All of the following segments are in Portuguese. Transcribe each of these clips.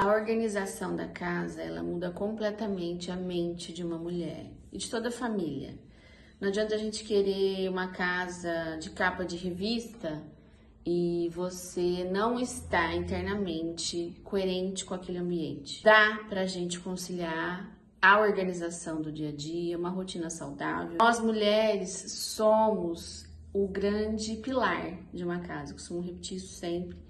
A organização da casa, ela muda completamente a mente de uma mulher e de toda a família. Não adianta a gente querer uma casa de capa de revista e você não está internamente coerente com aquele ambiente. Dá pra gente conciliar a organização do dia a dia, uma rotina saudável. Nós mulheres somos o grande pilar de uma casa, eu costumo repetir isso sempre.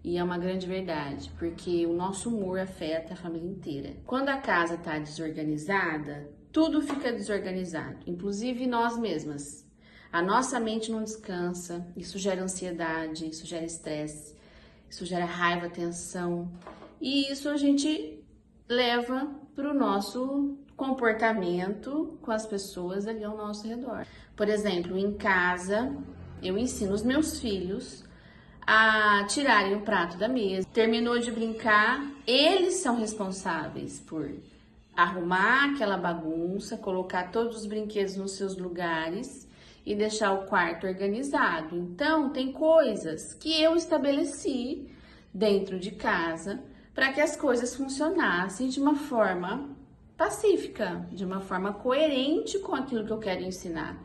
E é uma grande verdade, porque o nosso humor afeta a família inteira. Quando a casa está desorganizada, tudo fica desorganizado, inclusive nós mesmas. A nossa mente não descansa, isso gera ansiedade, isso gera estresse, isso gera raiva, tensão. E isso a gente leva para o nosso comportamento com as pessoas ali ao nosso redor. Por exemplo, em casa, eu ensino os meus filhos a tirarem o prato da mesa. Terminou de brincar, eles são responsáveis por arrumar aquela bagunça, colocar todos os brinquedos nos seus lugares e deixar o quarto organizado. Então, tem coisas que eu estabeleci dentro de casa para que as coisas funcionassem de uma forma pacífica, de uma forma coerente com aquilo que eu quero ensinar,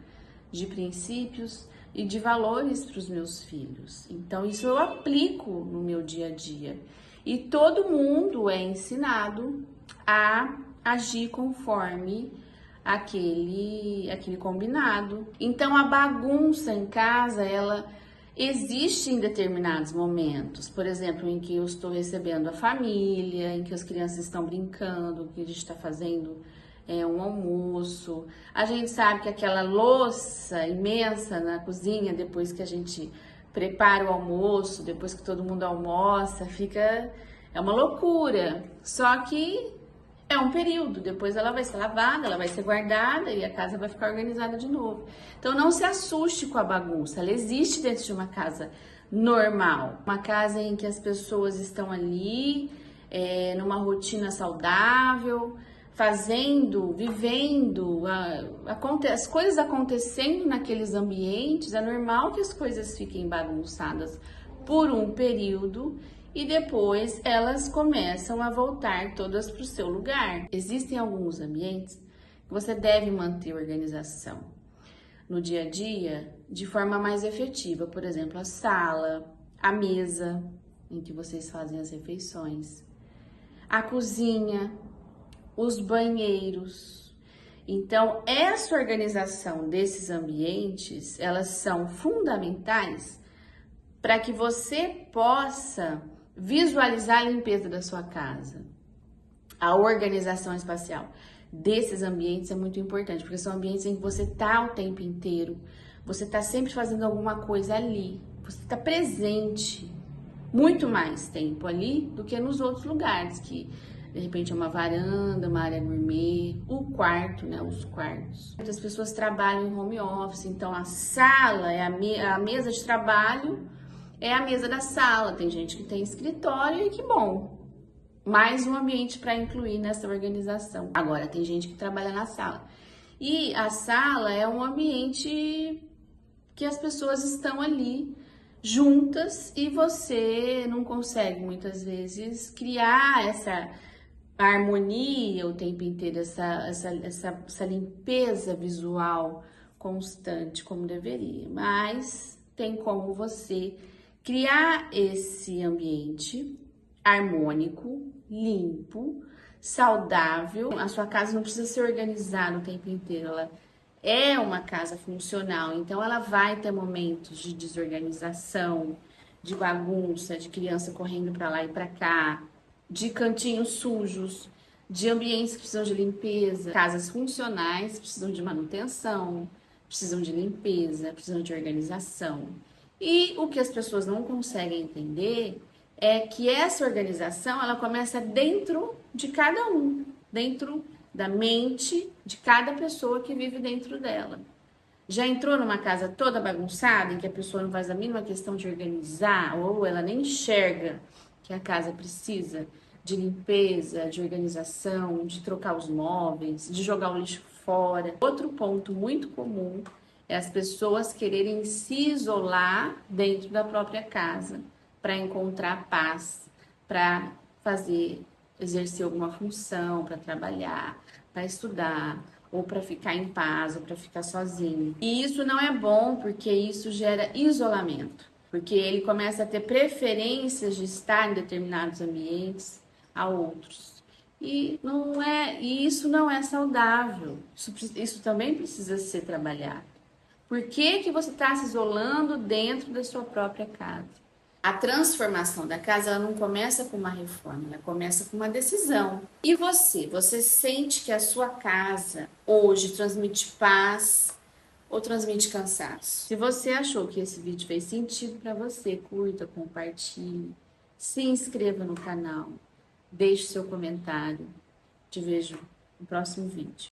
de princípios e de valores para os meus filhos. Então, isso eu aplico no meu dia a dia. E todo mundo é ensinado a agir conforme aquele combinado. Então, a bagunça em casa, ela existe em determinados momentos. Por exemplo, em que eu estou recebendo a família, em que as crianças estão brincando, que a gente está fazendo um almoço. A gente sabe que aquela louça imensa na cozinha, depois que a gente prepara o almoço, depois que todo mundo almoça, é uma loucura. Só que é um período, depois ela vai ser lavada, ela vai ser guardada e a casa vai ficar organizada de novo. Então não se assuste com a bagunça, ela existe dentro de uma casa normal. Uma casa em que as pessoas estão ali, numa rotina saudável, vivendo, as coisas acontecendo naqueles ambientes. É normal que as coisas fiquem bagunçadas por um período e depois elas começam a voltar todas para o seu lugar. Existem alguns ambientes que você deve manter organização no dia a dia de forma mais efetiva. Por exemplo, a sala, a mesa em que vocês fazem as refeições, a cozinha, os banheiros. Então, essa organização desses ambientes, elas são fundamentais para que você possa visualizar a limpeza da sua casa. A organização espacial desses ambientes é muito importante, porque são ambientes em que você está o tempo inteiro, você está sempre fazendo alguma coisa ali, você está presente muito mais tempo ali do que nos outros lugares, que de repente é uma varanda, uma área gourmet, o quarto, né? Os quartos. Muitas pessoas trabalham em home office, então a sala é a mesa de trabalho, é a mesa da sala. Tem gente que tem escritório e que bom, mais um ambiente para incluir nessa organização. Agora, tem gente que trabalha na sala. E a sala é um ambiente que as pessoas estão ali juntas e você não consegue muitas vezes criar essa harmonia o tempo inteiro, essa limpeza visual constante como deveria. Mas tem como você criar esse ambiente harmônico, limpo, saudável. A sua casa não precisa ser organizada o tempo inteiro, ela é uma casa funcional, então ela vai ter momentos de desorganização, de bagunça, de criança correndo para lá e para cá, de cantinhos sujos, de ambientes que precisam de limpeza. Casas funcionais precisam de manutenção, precisam de limpeza, precisam de organização. E o que as pessoas não conseguem entender é que essa organização, ela começa dentro de cada um, dentro da mente de cada pessoa que vive dentro dela. Já entrou numa casa toda bagunçada, em que a pessoa não faz a mínima questão de organizar, ou ela nem enxerga que a casa precisa de limpeza, de organização, de trocar os móveis, de jogar o lixo fora. Outro ponto muito comum é as pessoas quererem se isolar dentro da própria casa para encontrar paz, para fazer exercer alguma função, para trabalhar, para estudar, ou para ficar em paz, ou para ficar sozinho. E isso não é bom porque isso gera isolamento, porque ele começa a ter preferências de estar em determinados ambientes a outros. E isso não é saudável. Isso também precisa ser trabalhado. Por que que você está se isolando dentro da sua própria casa? A transformação da casa, ela não começa com uma reforma, ela começa com uma decisão. E você sente que a sua casa hoje transmite paz ou transmite cansaço? Se você achou que esse vídeo fez sentido para você, curta, compartilhe, se inscreva no canal, deixe seu comentário. Te vejo no próximo vídeo.